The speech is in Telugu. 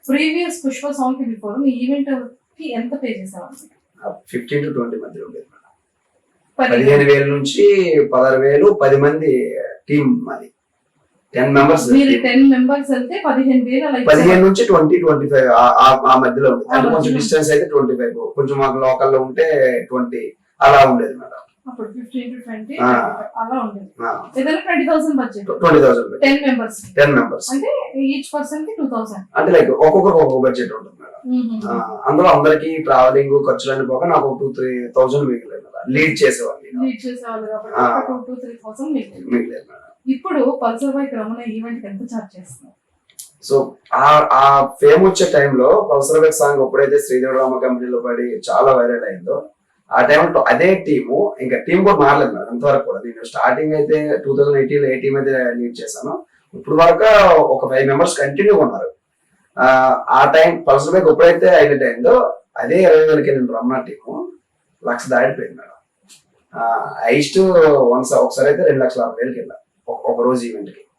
ప్రీవియస్ పుష్ప సాంగ్ కి బిఫోర్ మీ ఈవెంట్ కి ఎంత పే చేసేవాళ్ళు? 15 to 20 మధ్యలో ఉండేది మేడం. 15,000 నుంచి 16,000. 10 మంది టీమ్ మాది, 10 మెంబర్స్. మీరు 10 మెంబర్స్ వెళ్తే 15,000 అలా 15 నుంచి 20, 25 ఆ మధ్యలో ఉంటుంది. అంటే కొంచెం డిస్టెన్స్ అయితే 25, కొంచెం మాకు లోకల్లో ఉంటే 20 అలా ఉండేది మేడం. అప్పుడు 15 to 20 అలా ఉండేది. ఏదైనా 20,000 బడ్జెట్, 20,000 10 మెంబర్స్ అంటే ఈచ్ పర్సన్ కి 2,000. అంటే లైక్ ఒక్కొక్కరికి ఒక్కొక్క బడ్జెట్ ఉంటుంది మేడం. అందులో అందరికి ట్రావెలింగ్ ఖర్చులన్నీ పోక నాకు 2-3,000 మిగిలేదు మేడం. లీడ్ చేసేవాళ్ళు కాబట్టి 2-3,000 మిగిలేదు మేడం. ఇప్పుడు పల్సర్ బైక్ రమణ ఈవెంట్ ఎంత చార్జ్ చేస్తున్నారు? సో ఆ ఫేమ్ వచ్చే టైంలో పల్సర్ బైక్ సాంగ్ ఎప్పుడైతే శ్రీదేవి రామ కంపెనీలో పడి చాలా వైరల్ అయిందో ఆ టైంలో అదే టీము, ఇంకా టీం కూడా మారలేదు మేడం అంతవరకు కూడా. నేను స్టార్టింగ్ అయితే 2018లో ఏ టీం అయితే లీడ్ చేశాను, ఇప్పుడు వరకు ఒక 5 మెంబర్స్ కంటిన్యూ ఉన్నారు. ఆ టైం పల్సర్ బైక్ ఎప్పుడైతే అయిన టైంలో అదే 20,000కి వెళ్ళిన రమణ టీము 1,00,000 దాటిపోయింది మేడం. హైయెస్ట్ ఒకసారి అయితే 2,60,000 వెళ్ళాం ఒక రోజు ఈవెంట్ కి.